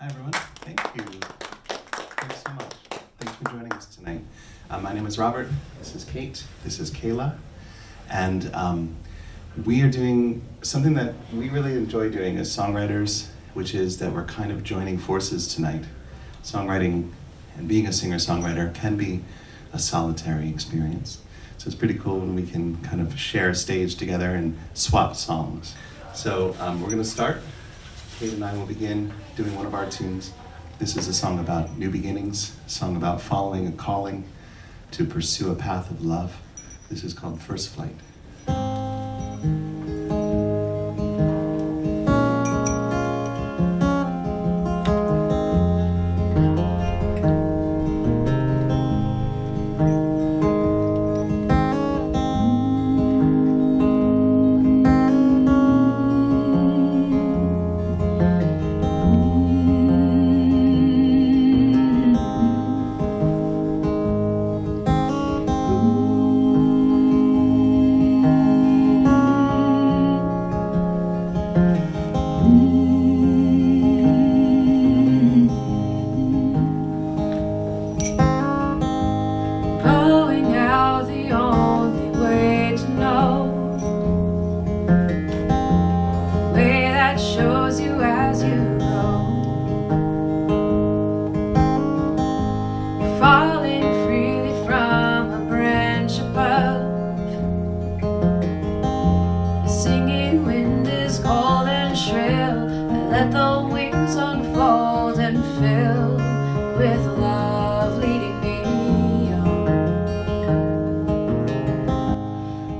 Hi, everyone. Thank you. Thanks so much. Thanks for joining us tonight. My name is Robert. This is Kate. This is Kayla. And we are doing something that we really enjoy doing as songwriters, which is that we're kind of joining forces tonight. Songwriting and being a singer-songwriter can be a solitary experience. So it's pretty cool when we can kind of share a stage together and swap songs. So we're going to start. Kate and I will begin doing one of our tunes. This is a song about new beginnings, a song about following a calling to pursue a path of love. This is called First Flight. Let the wings unfold and fill with love leading me on.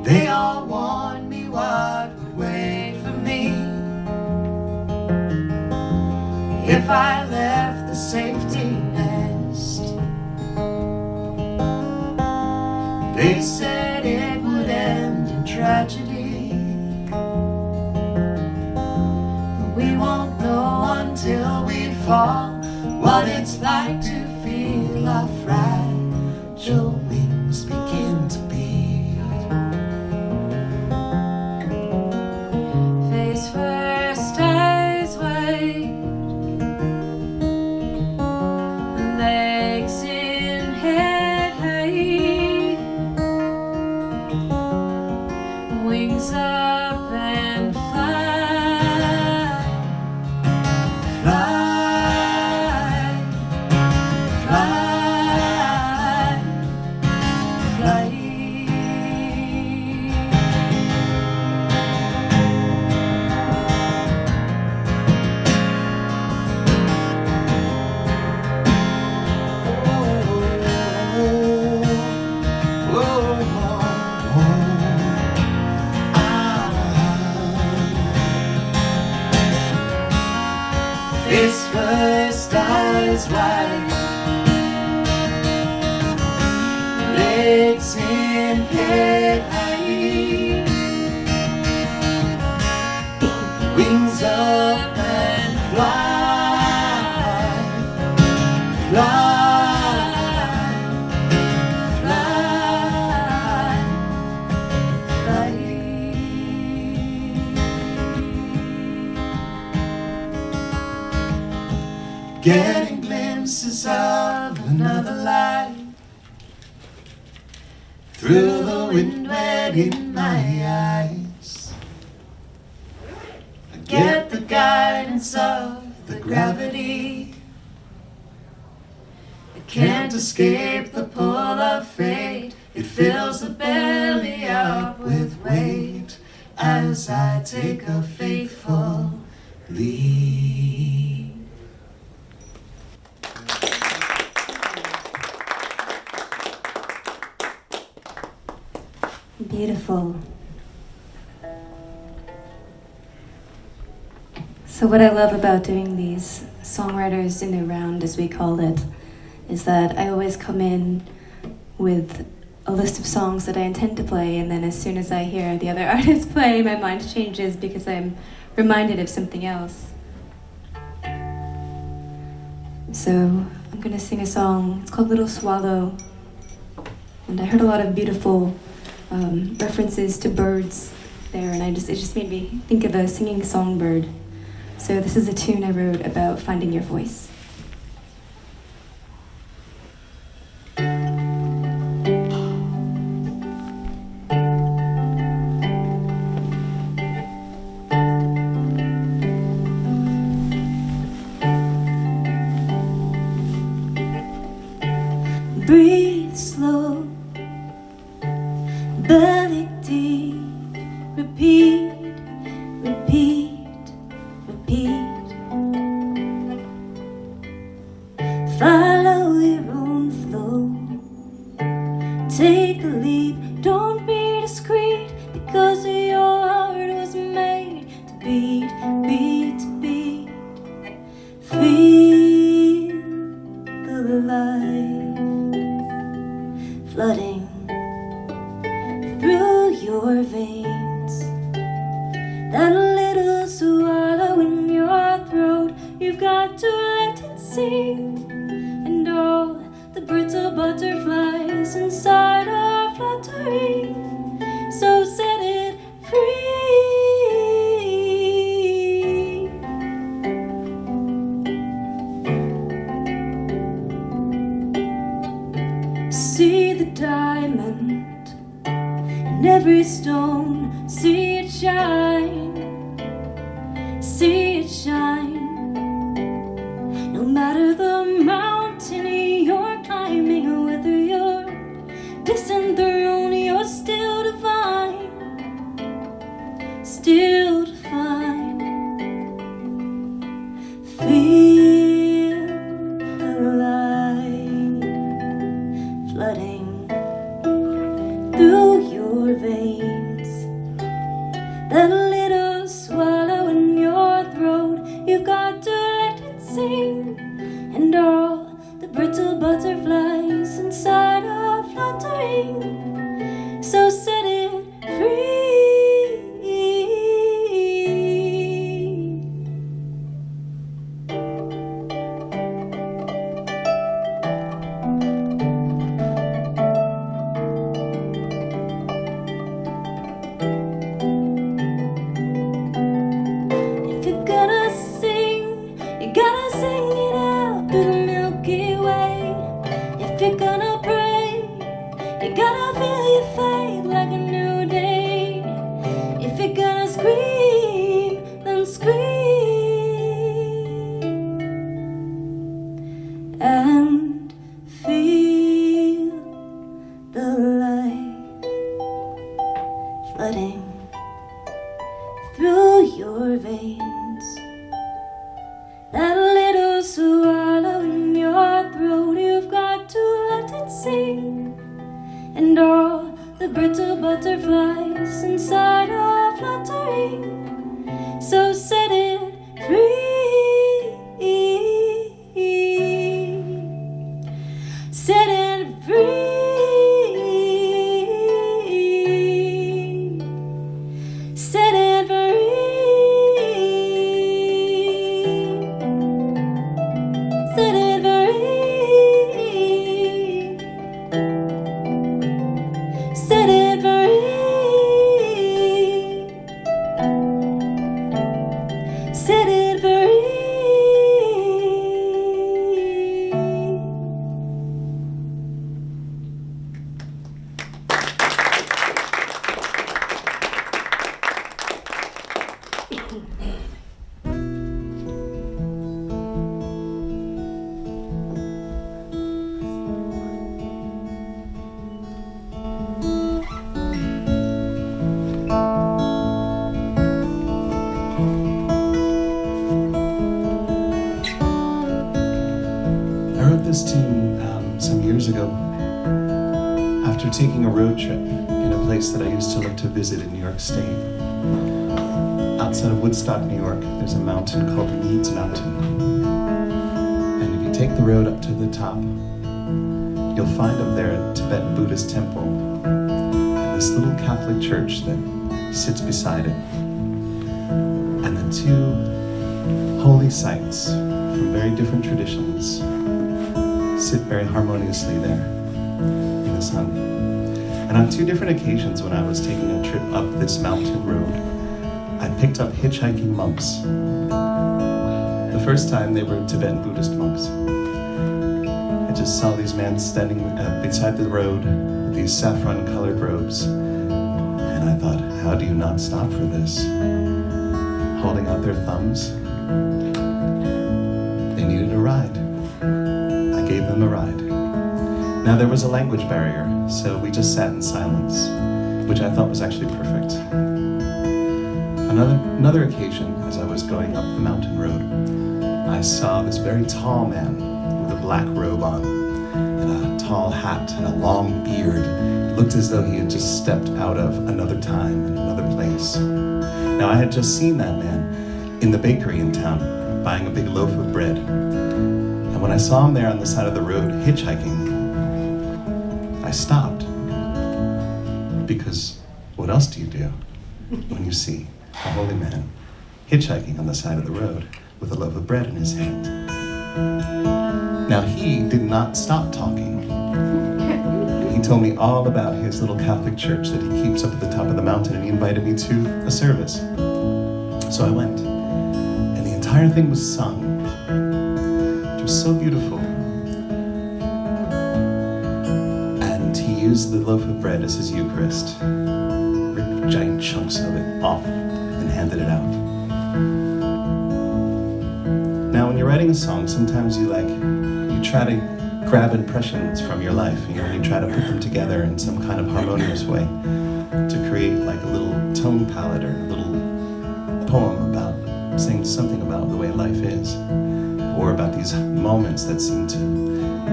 They all warned me what would wait for me if I left the safety nest. They said it would end in tragedy. We won't know until we fall what it's like to feel our fragile wings begin to beat. Face first, eyes wide, legs in, head high, wings up and fly. Face first, eyes wide, legs in, head high, wings up and fly, fly, fly, fly. Getting glimpses of another light through the wind wet in my eyes. I get the guidance of the gravity. I can't escape the pull of fate. It fills the belly up with weight as I take a faithful lead. Beautiful. So what I love about doing these songwriters in the round, as we call it, is that I always come in with a list of songs that I intend to play, and then as soon as I hear the other artists play, my mind changes because I'm reminded of something else. So I'm going to sing a song. It's called Little Swallow, and I heard a lot of beautiful references to birds there, and it just made me think of a singing songbird. So this is a tune I wrote about finding your voice. Breathe slow, belly deep, repeat, repeat, repeat. Follow your own flow, take the leap, don't be discreet, because your heart was made to beat, beat, beat. Feel the light flooding through your veins, that little swallow in your throat, you've got to let it sing, and all the brittle butterflies inside are fluttering, so set it free. See the diamond in every stone, see it shine, see it shine. No matter the mountain you're climbing, or whether you're disenthroned, you're still divine, still divine. Feel the light flooding through your veins, that little swallow in your throat, you've got to let it sing, and all the brittle butterflies inside are fluttering, so set it free. If you're gonna sing, you gotta sing it out through the Milky Way. If you're gonna pray, you gotta feel your faith like a new day. If you're gonna scream, then scream, and feel the light flooding through your veins, that little swallow in your throat, you've got to let it sing, and all the brittle butterflies inside are fluttering, so set it free. Set it free. Set it free. Set it free. Set it free. Set it free. I wrote this tune some years ago after taking a road trip in a place that I used to love to visit in New York State. Outside of Woodstock, New York, there's a mountain called Leeds Mountain. And if you take the road up to the top, you'll find up there a Tibetan Buddhist temple and this little Catholic church that sits beside it. And the two holy sites from very different traditions sit very harmoniously there in the sun. And on two different occasions when I was taking a trip up this mountain road, I picked up hitchhiking monks first time they were Tibetan Buddhist monks. I just saw these men standing beside the road with these saffron-colored robes. And I thought, how do you not stop for this? Holding out their thumbs. They needed a ride. I gave them a ride. Now there was a language barrier, so we just sat in silence, which I thought was actually perfect. Another occasion, as I was going up the mountain road, I saw this very tall man with a black robe on, and a tall hat and a long beard. It looked as though he had just stepped out of another time and another place. Now I had just seen that man in the bakery in town, buying a big loaf of bread. And when I saw him there on the side of the road hitchhiking, I stopped. Because what else do you do when you see a holy man hitchhiking on the side of the road with a loaf of bread in his hand? Now he did not stop talking. He told me all about his little Catholic church that he keeps up at the top of the mountain, and he invited me to a service. So I went, and the entire thing was sung. It was so beautiful. And he used the loaf of bread as his Eucharist, ripped giant chunks of it off and handed it out. Now when you're writing a song, sometimes you try to grab impressions from your life, and you try to put them together in some kind of harmonious way to create like a little tone palette or a little poem about saying something about the way life is, or about these moments that seem to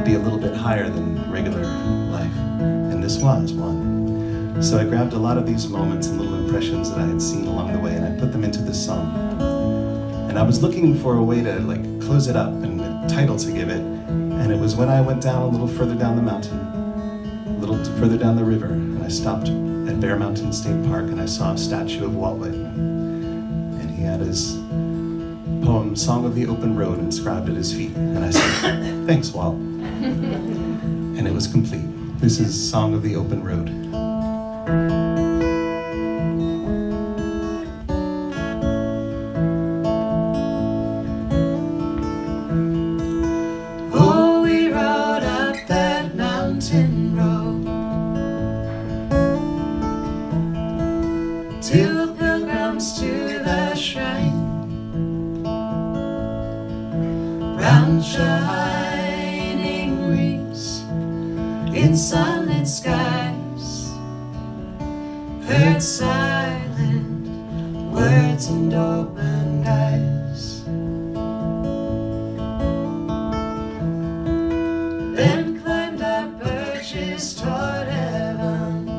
be a little bit higher than regular life. And this was one. So I grabbed a lot of these moments and little impressions that I had seen along the way, and I put them into this song. And I was looking for a way to close it up and a title to give it. And it was when I went down a little further down the mountain, a little further down the river, and I stopped at Bear Mountain State Park, and I saw a statue of Walt Whitman. And he had his poem, Song of the Open Road, inscribed at his feet. And I said, thanks, Walt. And it was complete. This is Song of the Open Road. Two pilgrims to the shrine, round shining rings in sunlit skies, heard silent words and opened eyes. Then climbed up birches toward heaven.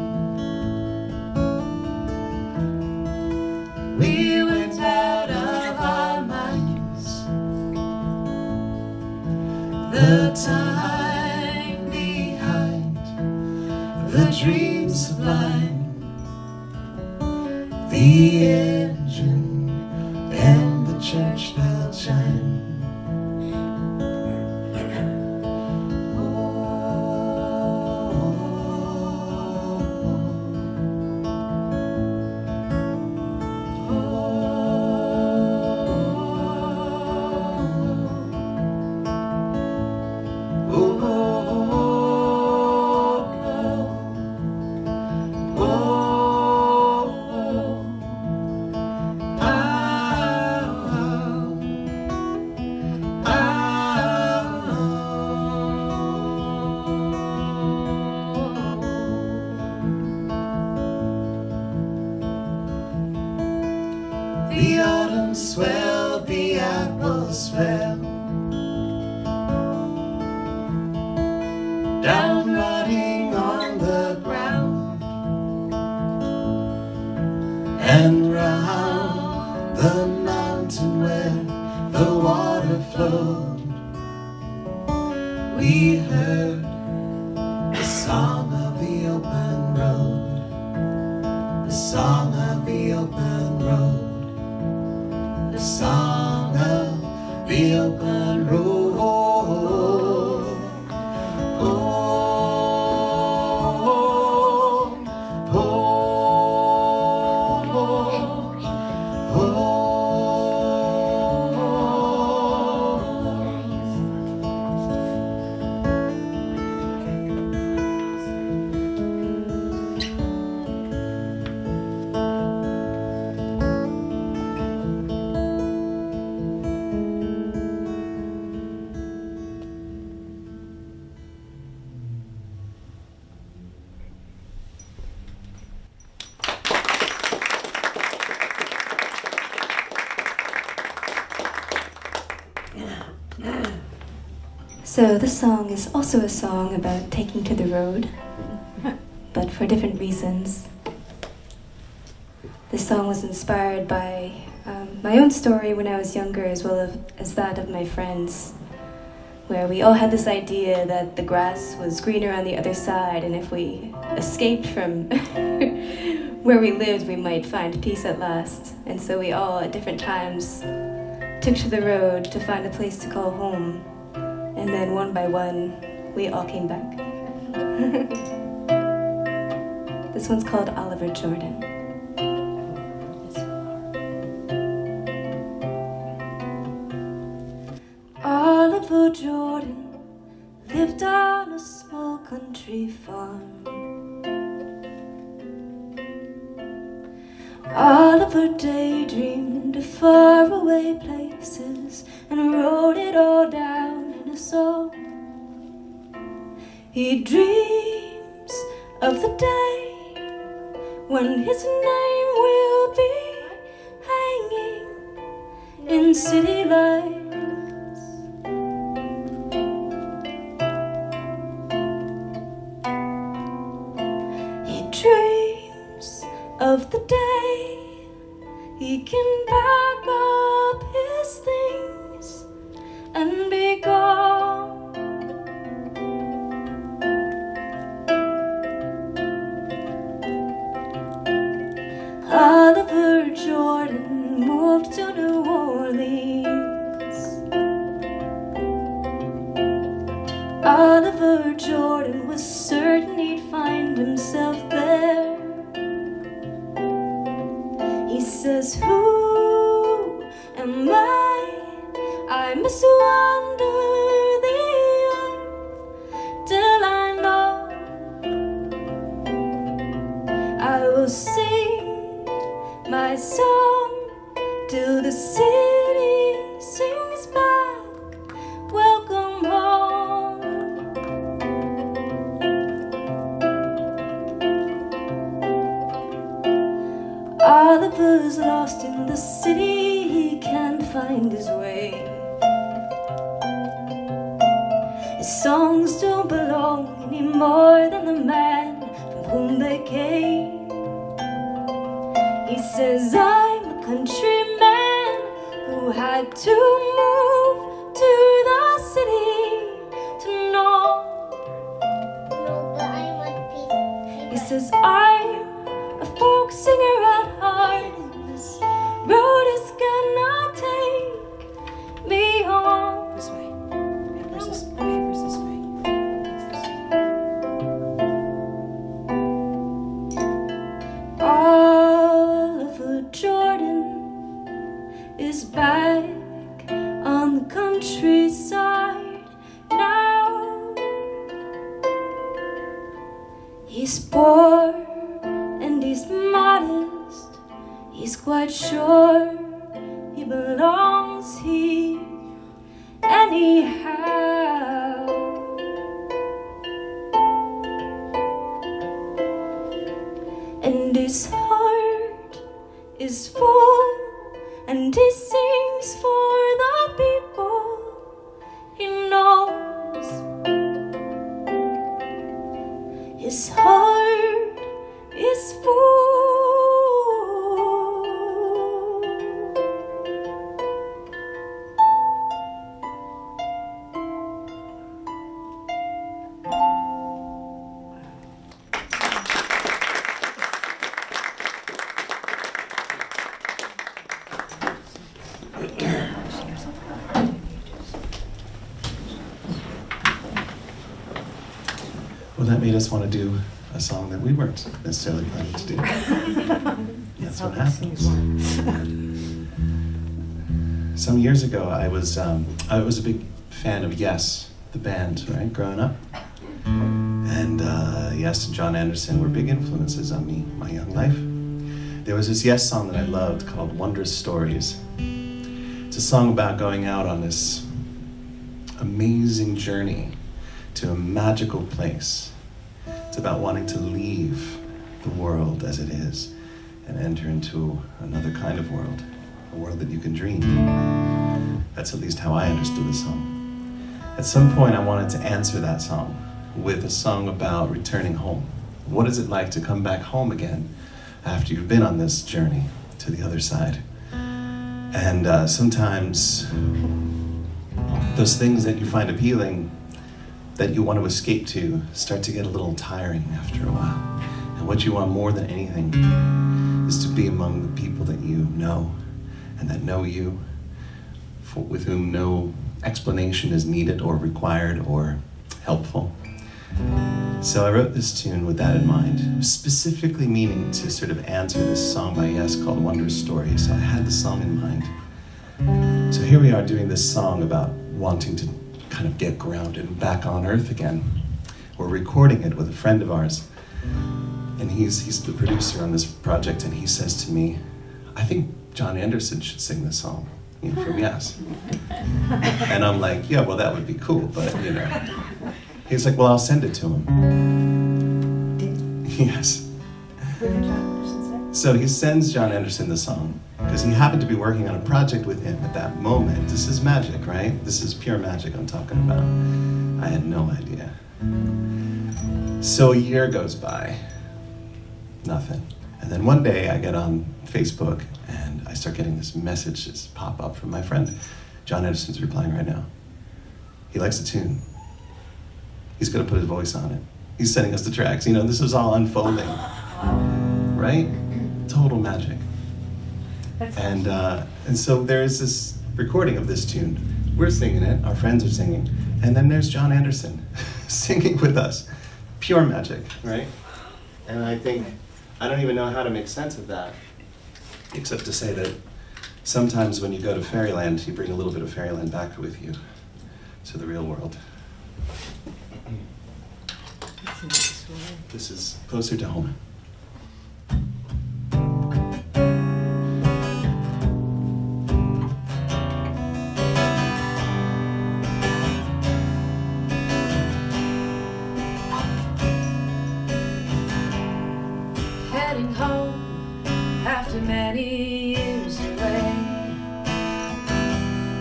We went out of our minds. The time behind the dream sublime, the engine and the church bell chime. The autumn swelled, the apples fell, down rotting on the ground, and round the mountain where the water flowed, we heard the song of the open road, the song of the open road. The song of the open road. Oh, oh, oh, oh, So this song is also a song about taking to the road, but for different reasons. This song was inspired by my own story when I was younger, as well as that of my friends, where we all had this idea that the grass was greener on the other side, and if we escaped from where we lived, we might find peace at last. And so we all, at different times, took to the road to find a place to call home. And then one by one, we all came back. This one's called Oliver Jordan. Oliver Jordan lived on a small country farm. Oliver daydreamed of faraway places and wrote it all down in a song. He dreams of the day when his name will be hanging in city lights. He dreams of the day he can pack up his things and be gone. Oliver Jordan moved to New Orleans. Oliver Jordan was certain he'd find himself there. He says, who am I? I must wander the earth till I know I will sing my song till the city sings back, welcome home. Oliver's lost in the city, he can't find his way. His songs don't belong any more than the man from whom they came. He says, I'm a countryman who had to move to the city to know. He says, I'm a folk singer at heart, and this road is gonna take me home. This way. Papers this way. Papers this way. Oliver Jordan is back on the countryside now. He's poor and he's modest. He's quite sure he belongs here anyhow. And his heart is full, and he sings for the people he knows. His heart is full. Well, that made us want to do a song that we weren't necessarily planning to do. That's what happens. Some years ago, I was a big fan of Yes, the band, right, growing up. And Yes and John Anderson were big influences on me, my young life. There was this Yes song that I loved called Wondrous Stories. It's a song about going out on this amazing journey to a magical place. It's about wanting to leave the world as it is and enter into another kind of world, a world that you can dream. That's at least how I understood the song. at some point I wanted to answer that song with a song about returning home. What is it like to come back home again after you've been on this journey to the other side? And sometimes those things that you find appealing, that you want to escape to, start to get a little tiring after a while. And what you want more than anything is to be among the people that you know and that know you, with whom no explanation is needed or required or helpful. So I wrote this tune with that in mind, specifically meaning to sort of answer this song by Yes called Wondrous Story. So I had the song in mind. So here we are doing this song about wanting to kind of get grounded and back on earth again. We're recording it with a friend of ours, and he's the producer on this project, and he says to me, I think John Anderson should sing this song, from Yes. And I'm like, yeah, well, that would be cool, but He's like, well, I'll send it to him. Yes. So he sends John Anderson the song, because he happened to be working on a project with him at that moment. This is magic, right? This is pure magic I'm talking about. I had no idea. So a year goes by, nothing. And then one day I get on Facebook and I start getting this message just pop up from my friend. John Anderson's replying right now. He likes the tune. He's gonna put his voice on it. He's sending us the tracks. This was all unfolding, right? Total magic. And so there's this recording of this tune. We're singing it, our friends are singing, and then there's John Anderson singing with us. Pure magic, right? And I don't even know how to make sense of that, except to say that sometimes when you go to fairyland, you bring a little bit of fairyland back with you to the real world. This is Closer to Home. Heading home after many years away.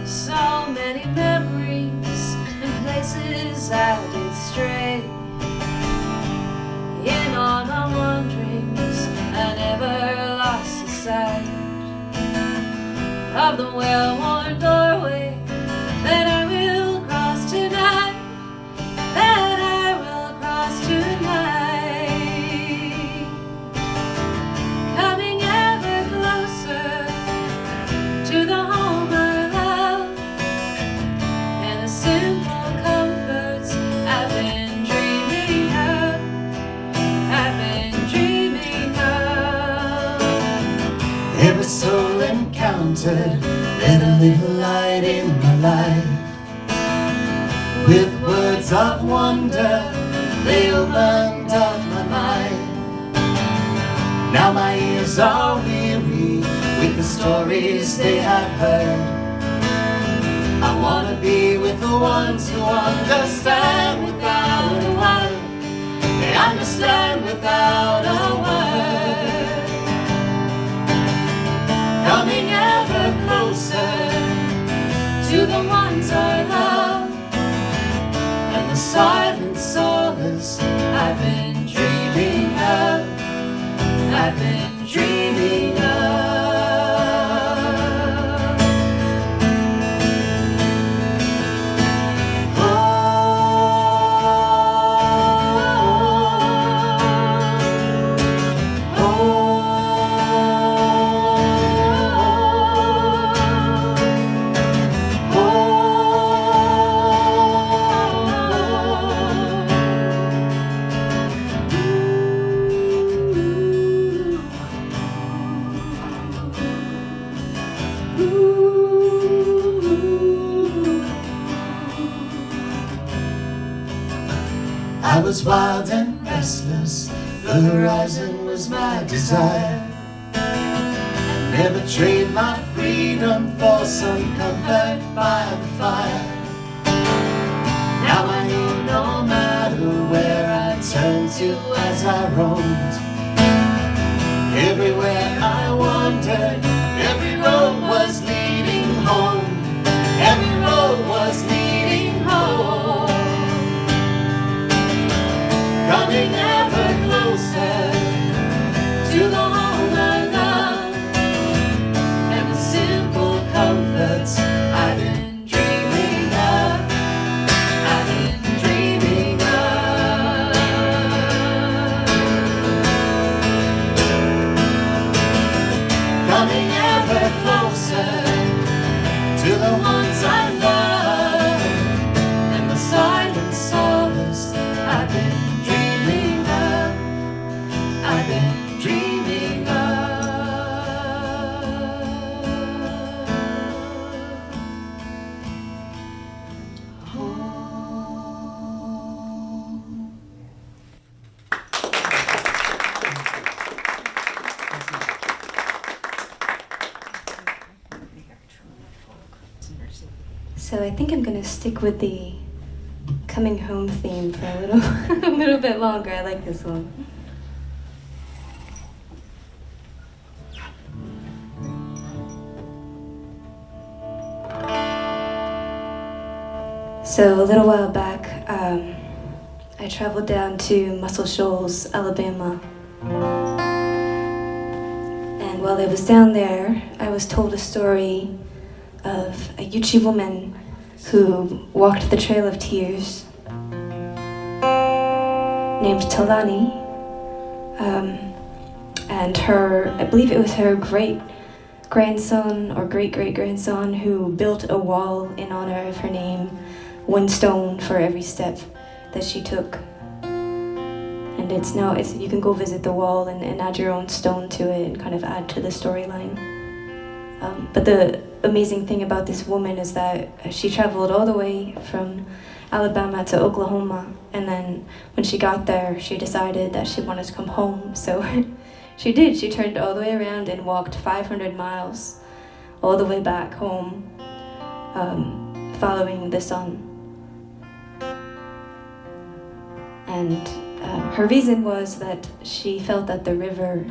So many memories and places I did stray. In all my wanderings, I never lost the sight of the well-worn doorway that I will cross tonight, that I will cross tonight. Coming ever closer to the home I love, and the simple comforts I've been dreaming of. Every soul encountered let a little light in my life. With words of wonder they opened up my mind. Now my ears are weary with the stories they have heard. I want to be with the ones who understand without a word. They understand without a word. Coming ever closer to the ones I love, and the silent solace I've been dreaming of, I've been dreaming of. I was wild and restless, the horizon was my desire. I never trade my freedom for some comfort by the fire. Now I know no matter where I turn to as I roamed, everywhere I wandered, every road was leading home. Every road was leading home. think I'm gonna stick with the coming home theme for a little, a little bit longer. I like this one. So a little while back, I traveled down to Muscle Shoals, Alabama. And while I was down there, I was told a story of a Yuchi woman who walked the Trail of Tears, named Talani. And her, I believe it was her great-grandson or great-great-grandson who built a wall in honor of her name, one stone for every step that she took. And you can go visit the wall and add your own stone to it and kind of add to the storyline. But the amazing thing about this woman is that she traveled all the way from Alabama to Oklahoma, and then when she got there, she decided that she wanted to come home. So she did. She turned all the way around and walked 500 miles all the way back home, following the sun. And her reason was that she felt that the river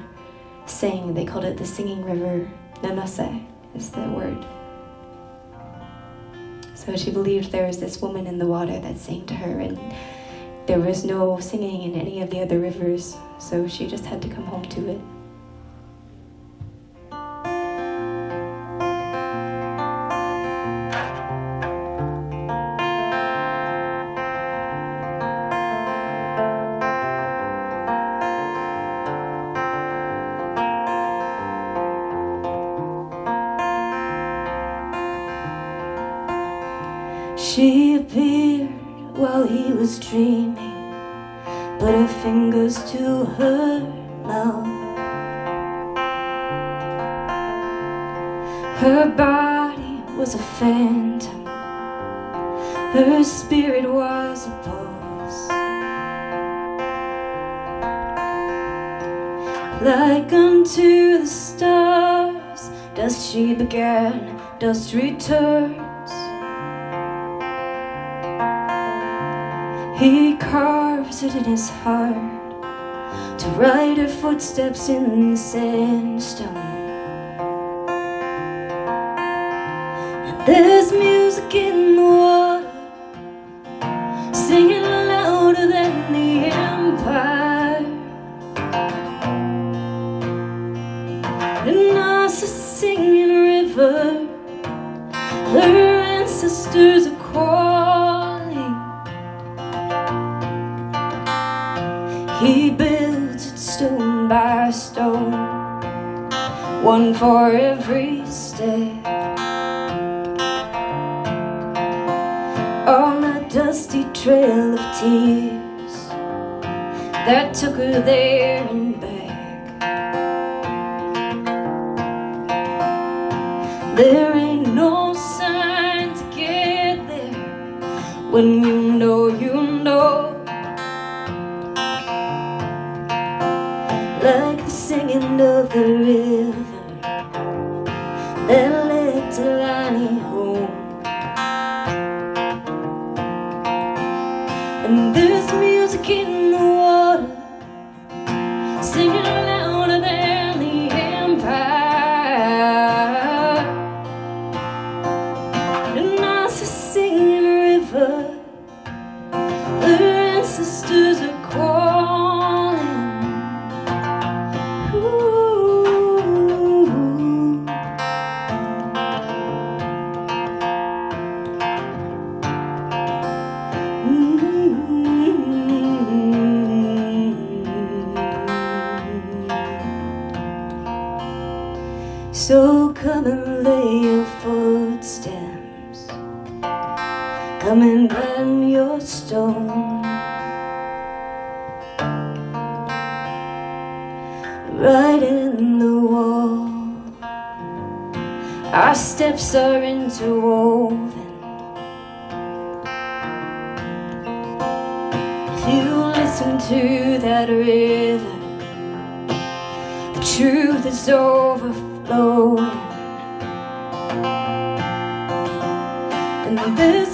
sang. They called it the singing river. Nanase is the word. So she believed there was this woman in the water that sang to her, and there was no singing in any of the other rivers, so she just had to come home to it. She appeared while he was dreaming, put her fingers to her mouth. Her body was a phantom, her spirit was a pulse. Like unto the stars, dust she began, dust returns. He carves it in his heart to write her footsteps in the sandstone. And there's music in the water, singing louder than the empire. And us a singing river, her ancestors are calling. He built it stone by stone, one for every step. On a dusty trail of tears that took her there and back. There ain't no sign to get there. When you know, you know. Like the singing of the river that led Talani home. And there's music in the water, singing louder than the empire. And us a singing river, her ancestors are calling. So come and lay your footsteps, come and lend your stone. Right in the wall, our steps are interwoven. If you listen to that river, the truth is overflowing. And this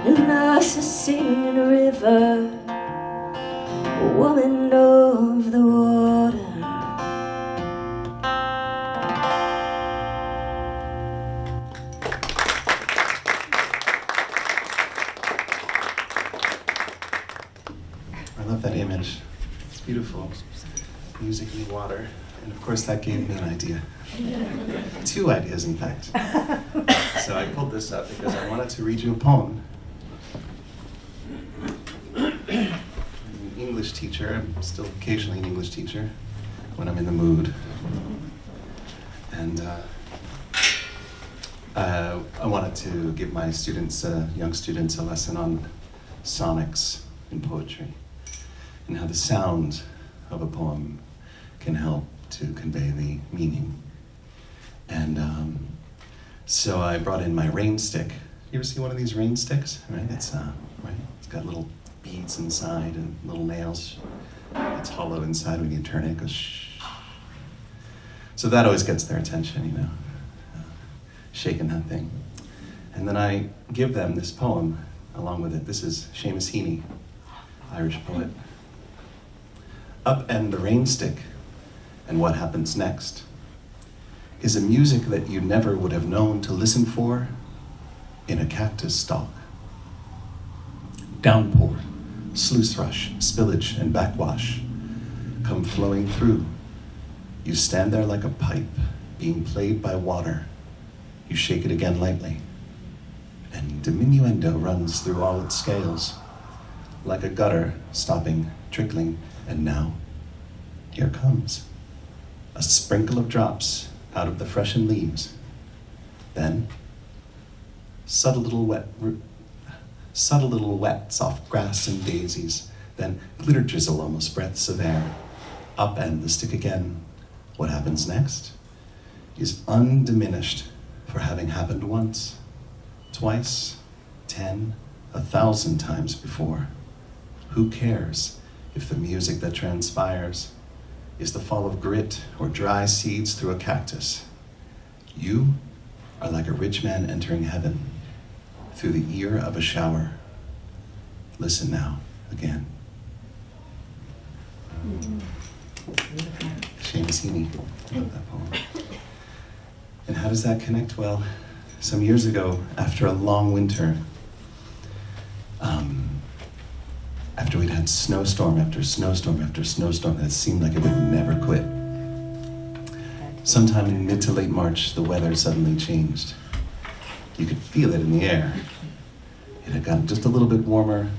and us a singing river, a woman of the water. I love that image. It's beautiful. Music and water. And of course that gave me an idea. 2 ideas, in fact. So I pulled this up because I wanted to read you a poem. I'm an English teacher. I'm still occasionally an English teacher when I'm in the mood. And I wanted to give my students, young students, a lesson on sonics in poetry and how the sound of a poem can help to convey the meaning. And so I brought in my rain stick. You ever see one of these rain sticks? Right? It's right. It's got little beads inside and little nails. It's hollow inside. When you turn it, it goes shh. So that always gets their attention, you know, shaking that thing. And then I give them this poem along with it. This is Seamus Heaney, Irish poet. Upend the rain stick, and what happens next is a music that you never would have known to listen for in a cactus stalk. Downpour, sluice rush, spillage, and backwash come flowing through. You stand there like a pipe being played by water. You shake it again lightly, and diminuendo runs through all its scales, like a gutter stopping, trickling, and now, here comes a sprinkle of drops out of the freshened leaves. Then, subtle little wet, soft grass and daisies. Then glitter drizzle, almost breaths of air. Upend the stick again. What happens next is undiminished for having happened once, twice, 10, 1,000 times before. Who cares if the music that transpires is the fall of grit or dry seeds through a cactus? You are like a rich man entering heaven through the ear of a shower. Listen now, again. Seamus Heaney, I love that poem. And how does that connect? Well, some years ago, after a long winter, after we'd had snowstorm after snowstorm after snowstorm that seemed like it would never quit, sometime in mid to late March, the weather suddenly changed. You could feel it in the air. It had gotten just a little bit warmer,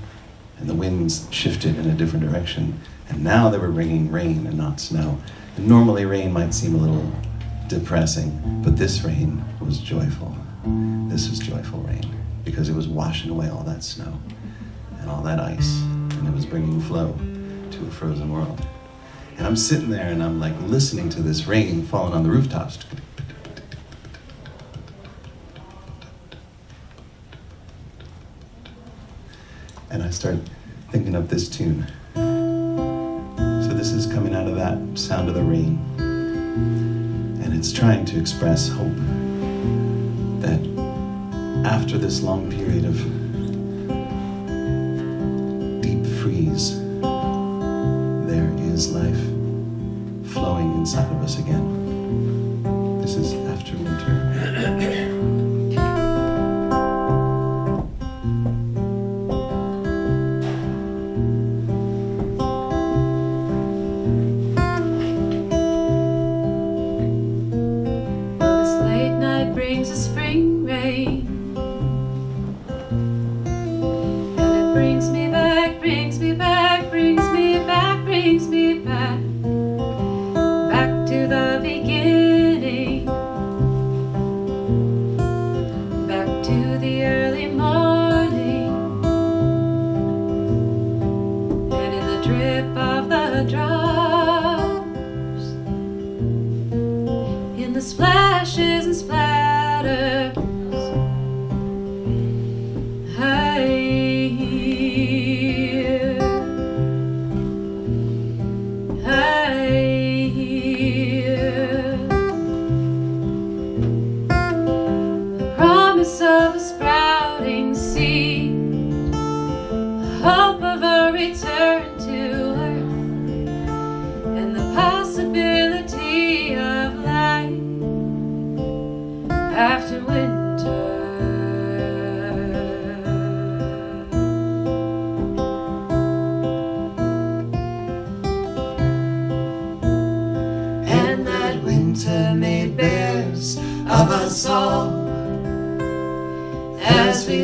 and the winds shifted in a different direction, and now they were bringing rain and not snow. And normally rain might seem a little depressing, but this rain was joyful. This was joyful rain, because it was washing away all that snow and all that ice, and it was bringing flow to a frozen world. And I'm sitting there and I'm like listening to this rain falling on the rooftops. And I start thinking of this tune. So this is coming out of that sound of the rain. And it's trying to express hope that after this long period of deep freeze, there is life flowing inside of us again. This is After Winter.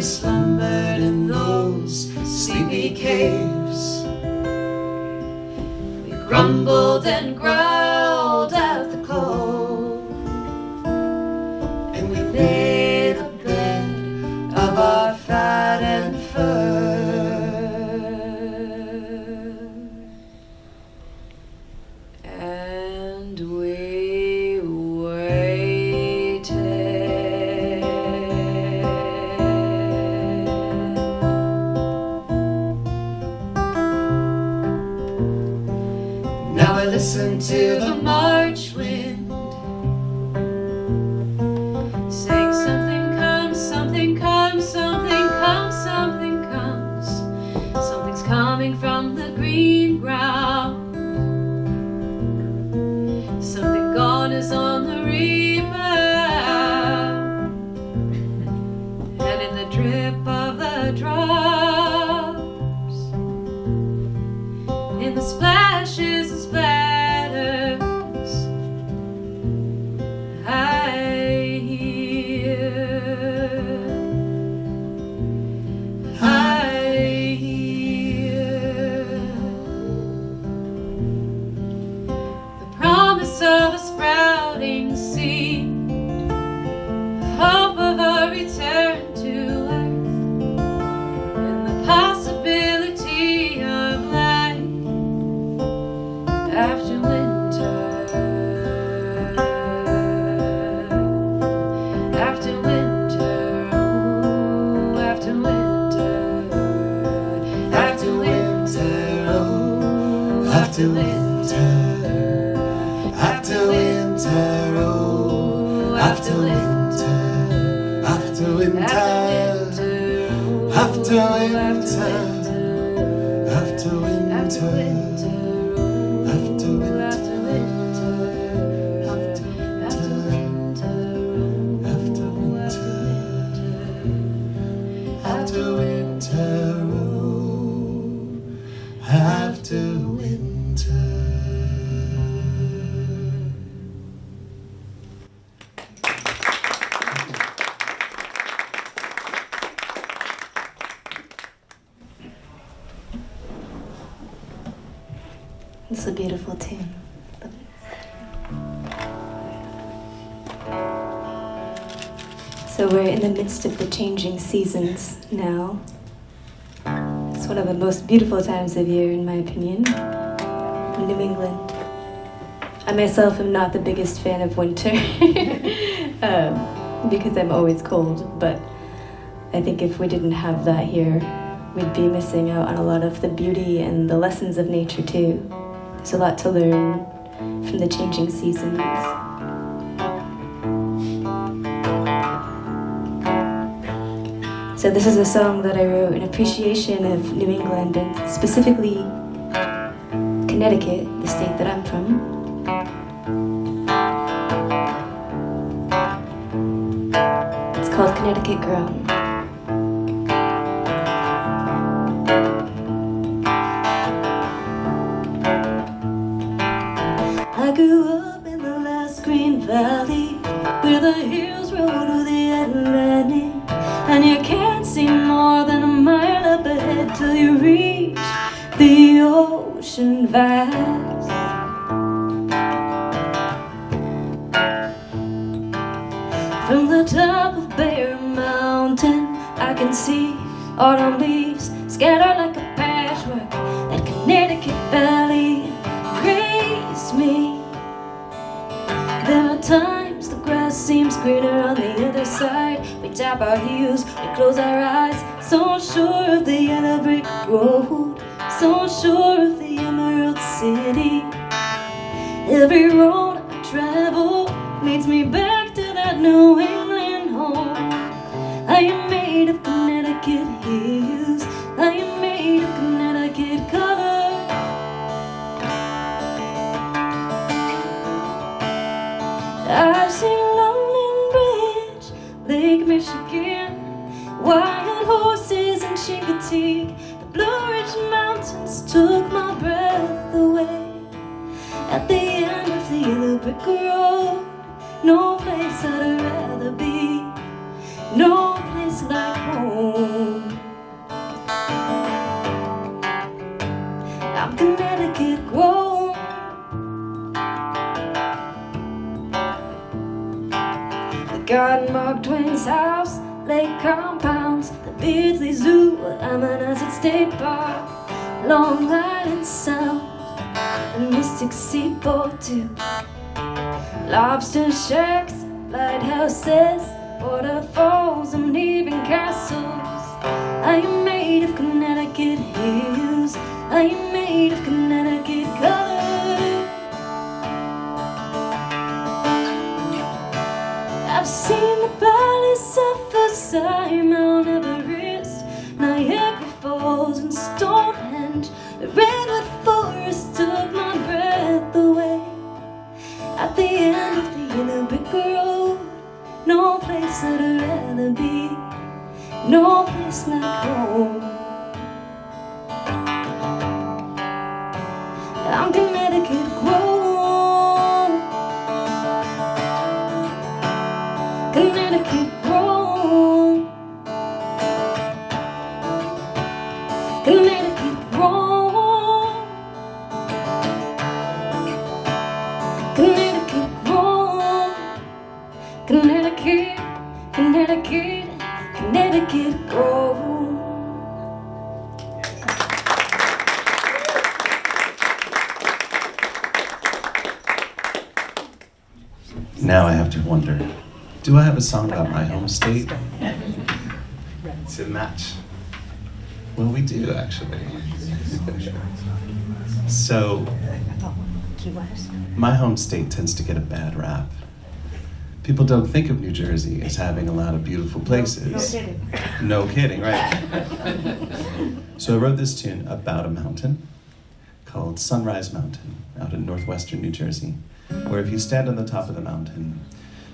slumbered in those sleepy caves. We grumbled and growled at the cold, And we made a bed of our fat and fur. and we waited. Now I listen to The the March wind saying something comes, something comes, something comes, something comes. Something's coming from the green ground. Something gone is on the rebound. And in the drip of the drops, in the splashes and spatters, I hear the promise of a sprouting seed, hope of a return to earth, and the possibility of life after winter. After winter, oh, after winter. After winter, oh, after winter, after winter, oh, after winter, after winter, after winter, after winter, after after winter, oh, after winter. It's a beautiful tune. So we're in the midst of the changing seasons now. It's one of the most beautiful times of year, in my opinion, in New England. I myself am not the biggest fan of winter because I'm always cold, but I think if we didn't have that here, we'd be missing out on a lot of the beauty and the lessons of nature too. There's a lot to learn from the changing seasons. So this is a song that I wrote in appreciation of New England and specifically Connecticut, the state that I'm from. It's called Connecticut Girl. I grew up in the last green valley where the hills roll to the Atlantic, and you can't see more than a mile up ahead till you reach the ocean vast. From the top of Bear Mountain I can see autumn leaves scattered like a patchwork. That Connecticut Valley graced me. There are times the grass seems greener on the other side. We tap our heels, we close our eyes, so sure of the yellow brick road, so sure of the Emerald City. Every road I travel leads me back to that New England home. I am made of Connecticut hills, I am made of Connecticut color. I've seen London Bridge, Lake Michigan, wild horses in Chincoteague. The Blue Ridge Mountains took my breath away. At the end of the yellow brick road, no place I'd rather be, no place like home. I'm Connecticut Girl. The garden, Mark Twain's house, lake compounds, the Beardsley Zoo, Ammonasset State Park, Long Island Sound, and Mystic Seaport too. Lobster shacks, lighthouses, waterfalls, and even castles. I am made of Connecticut hues. I am made of Connecticut colors. I've seen the valley suffer, Sime, Mount Everest, Niagara Falls, and Stonehenge. The redwood forest took my breath away. At the end of the yellow brick road, no place that I'd rather be, no place like home. I'm Connecticut grown, Connecticut grown, Connecticut grown, Connecticut grown, Connecticut, Connecticut, Connecticut grown. Now I have to wonder, do I have a song about my home state to match? Well, we do, actually. So, my home state tends to get a bad rap. People don't think of New Jersey as having a lot of beautiful places. No kidding. No kidding, right? So I wrote this tune about a mountain called Sunrise Mountain out in northwestern New Jersey, where if you stand on the top of the mountain,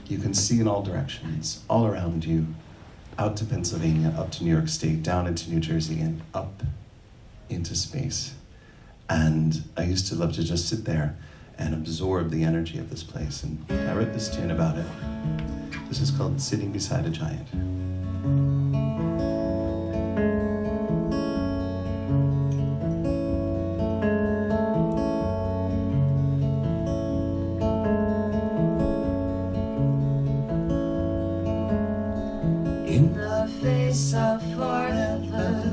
you can see in all directions, all around you, out to Pennsylvania, up to New York State, down into New Jersey, and up into space. And I used to love to just sit there and absorb the energy of this place. And I wrote this tune about it. This is called Sitting Beside a Giant. In the face of forever,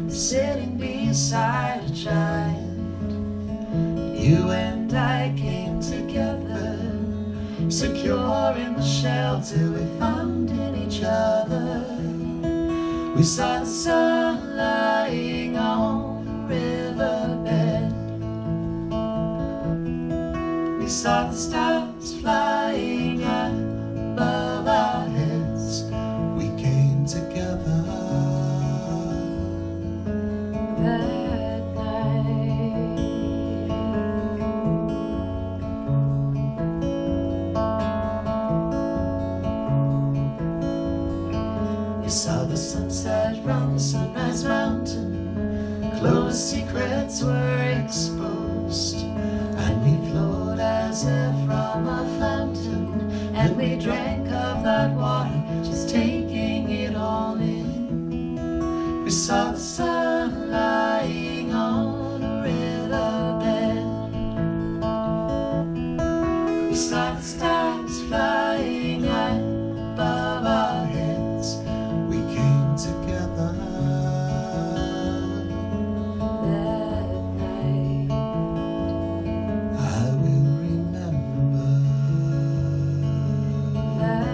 sitting beside a giant, you and I came together, secure in the shelter we found in each other. We saw the sun lying on the riverbed. We saw the stars flying high above our heads. We came together that night. We saw the sunset from the Sunrise Mountain. Closed secrets were exposed, and we flowed as if from a fountain, and we drank of that water, just taking it all in. We saw the sun lying on a riverbed. We saw the stars flying high above our heads. We came together that night. I will remember that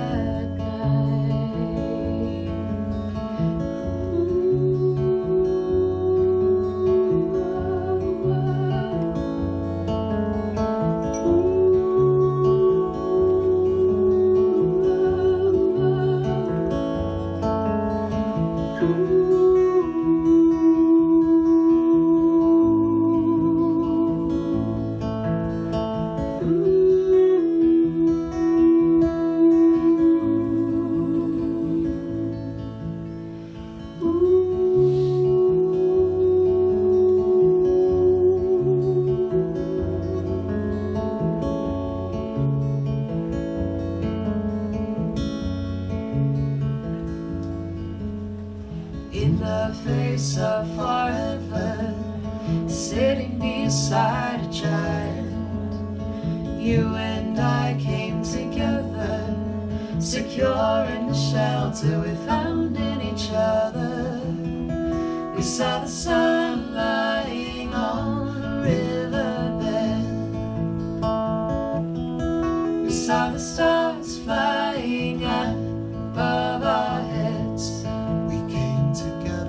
In the face of forever, sitting beside a giant. You and I came together, secure in the shelter we found in each other. We saw the sun lying on the riverbed. We saw the stars flying above our heads. We came together.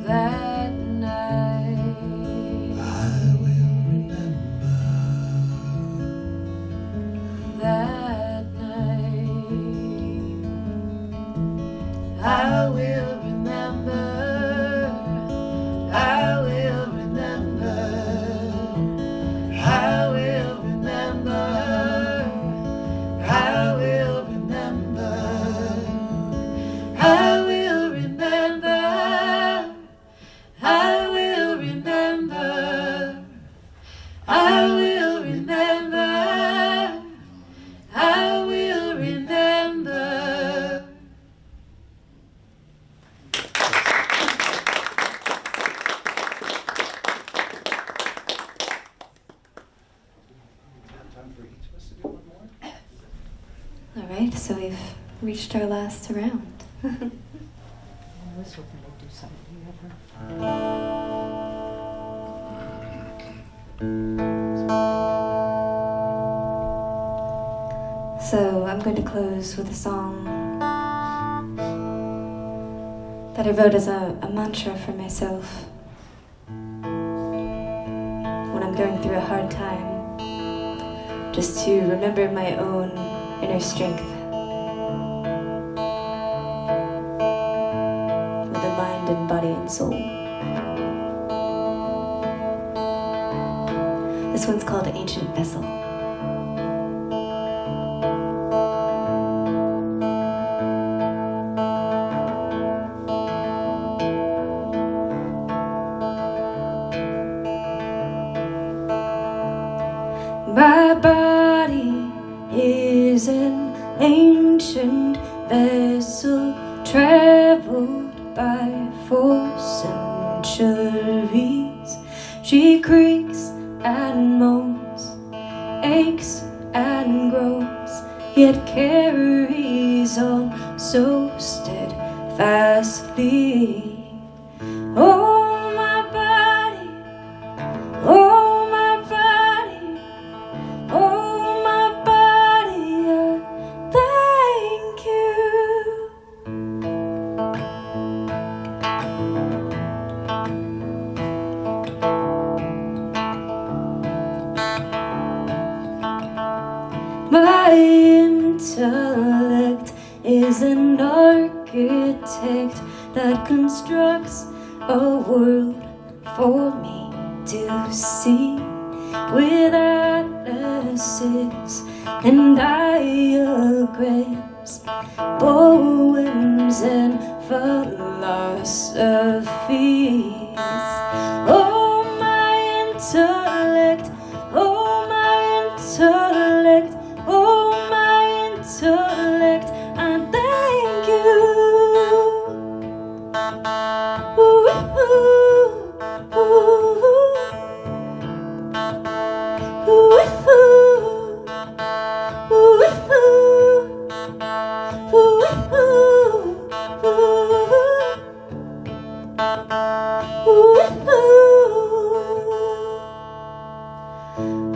That night I will remember. that night I will remember. I will remember. I will remember. I will remember. I will remember. I will remember. I will remember. I will remember. Time for each of us to do one more. All right, so we've reached our last round. I was hoping to do something together. So I'm going to close with a song that I wrote as a mantra for myself when I'm going through a hard time, just to remember my own inner strength with a mind and body and soul. This one's called Ancient Vessel. My body is an ancient vessel traveled by 4 centuries. She creaks and moans, aches and groans, yet carries on so steadfastly. Oh, my body, oh, my body, oh, my body, I thank you. My intellect is an architect that constructs a world for me to see with atlases and diagrams, poems and philosophies. Oh, my intellect, oh, my intellect, oh, my intellect, I thank you. Ooh, ooh, ooh, ooh, ooh, ooh,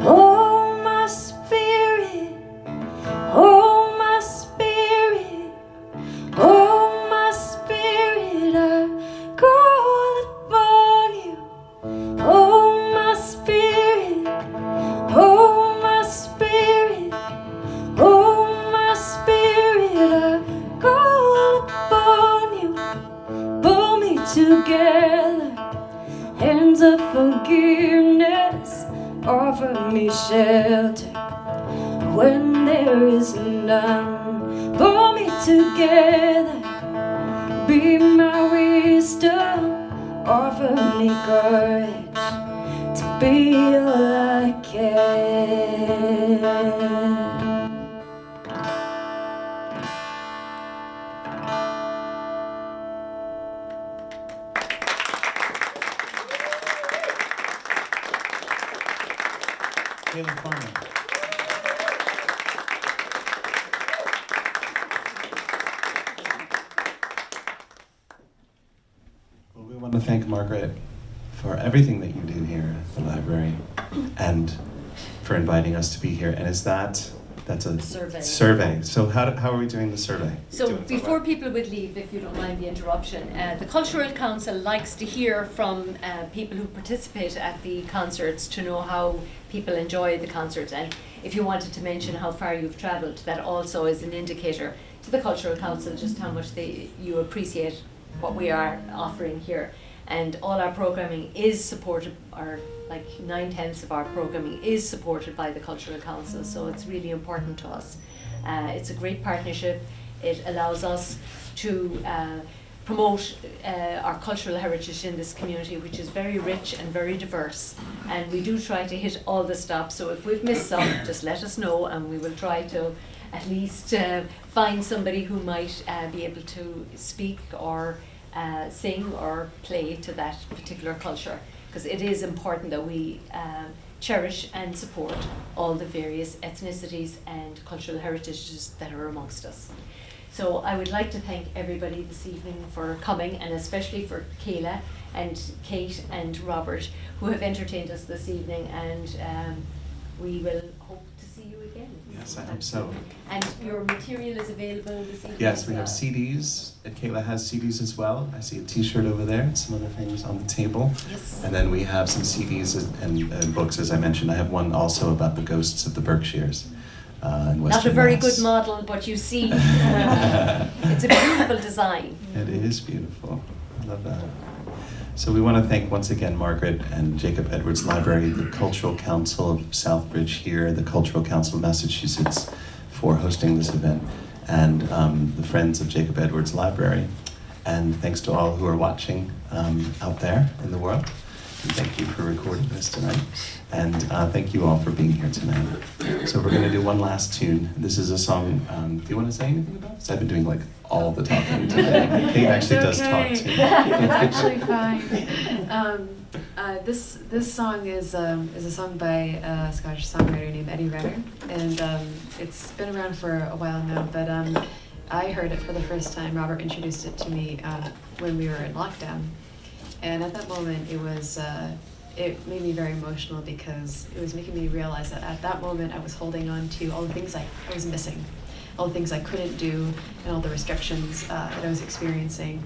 oh, my spirit, oh, my spirit, oh, my spirit, I call upon you. Oh, my spirit, oh, my spirit, oh, my spirit, I call upon you. Pull me together, hands of forgiveness, offer me shelter when there is none. Pull me together, be my wisdom, offer me courage to be all I can. Kala Farnham. Well, we want to thank Margaret for everything that you do here at the library and for inviting us to be here. And that's a survey. So how are we doing the survey? So Doing before well. people would leave, if you don't mind the interruption, the Cultural Council likes to hear from people who participate at the concerts to know how people enjoy the concerts. And if you wanted to mention how far you've travelled, that also is an indicator to the Cultural Council just how much you appreciate what we are offering here. And all our programming is supported, or like 9/10 of our programming is supported by the Cultural Council, so it's really important to us. It's a great partnership. It allows us to promote our cultural heritage in this community, which is very rich and very diverse. And we do try to hit all the stops, so if we've missed some, just let us know and we will try to at least find somebody who might be able to speak or sing or play to that particular culture, because it is important that we cherish and support all the various ethnicities and cultural heritages that are amongst us. So I would like to thank everybody this evening for coming, and especially for Kayla and Kate and Robert, who have entertained us this evening, and we will hope to see you again. Yes, I hope so. And your material is available this evening? Yes, as we have well. CDs. And Kayla has CDs as well. I see a T-shirt over there and some other things on the table. Yes. And then we have some CDs and books, as I mentioned. I have one also about the ghosts of the Berkshires in Western Not a very Mass. good model, but you see, it's a beautiful design. It is beautiful. I love that. So we want to thank once again Margaret and Jacob Edwards Library, the Cultural Council of Southbridge here, the Cultural Council of Massachusetts for hosting this event, and the Friends of Jacob Edwards Library. And thanks to all who are watching out there in the world. And thank you for recording this tonight. And thank you all for being here tonight. So we're going to do one last tune. This is a song, do you want to say anything about this? I've been doing like all the talking today. Kate actually does talk too. It's actually fine. This song is a song by a Scottish songwriter named Eddie Vedder, and it's been around for a while now, but I heard it for the first time. Robert introduced it to me when we were in lockdown, and at that moment it made me very emotional, because it was making me realize that at that moment I was holding on to all the things I was missing, all the things I couldn't do, and all the restrictions that I was experiencing.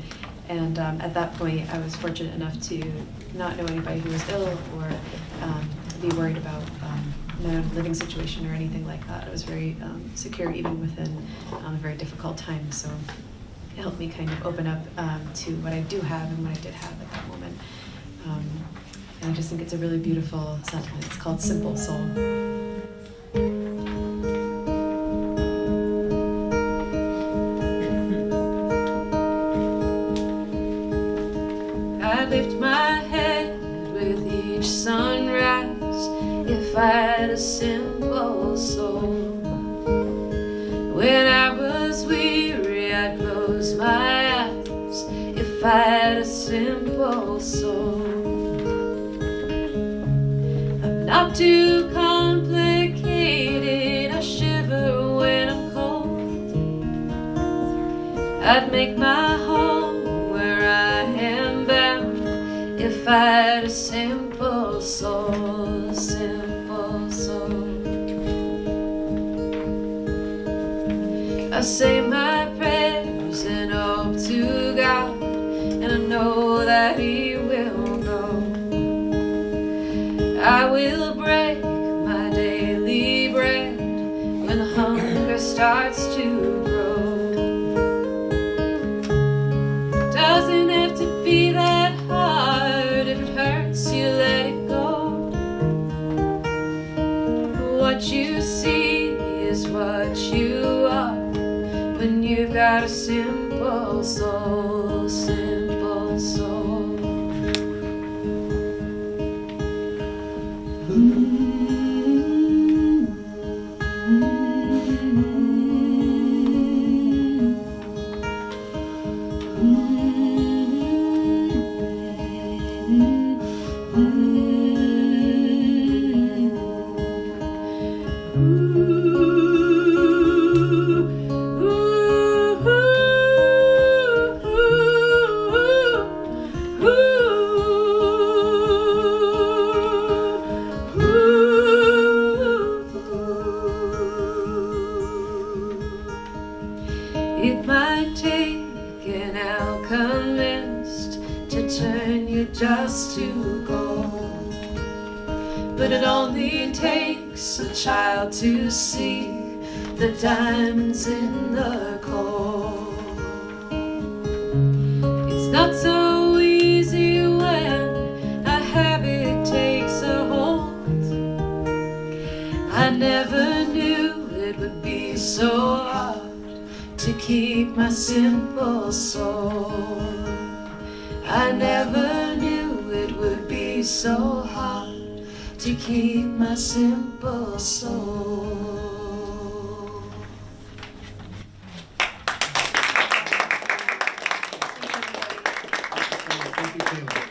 And at that point, I was fortunate enough to not know anybody who was ill or be worried about my own living situation or anything like that. I was very secure even within a very difficult time. So it helped me kind of open up to what I do have and what I did have at that moment. And I just think it's a really beautiful sentiment. It's called Simple Soul. I lift my head with each sunrise. If I had a simple soul, when I was weary, I'd close my eyes. If I had a simple soul, I'm not too complicated. I shiver when I'm cold. I'd make my home where I am bound if I had a simple soul, simple soul. I say my prayers and hope to God, and I know that He will know. I will break my daily bread when hunger starts to grow. Doesn't have to be that hard. If it hurts, you let it go. What you see is what you are when you've got a simple soul, simple soul. just to go. But it only takes a child to see the diamonds in the coal. It's not so easy when a habit takes a hold. I never knew it would be so hard to keep my simple soul. I never knew it would be so hard to keep my simple soul. Thank you, Kayla.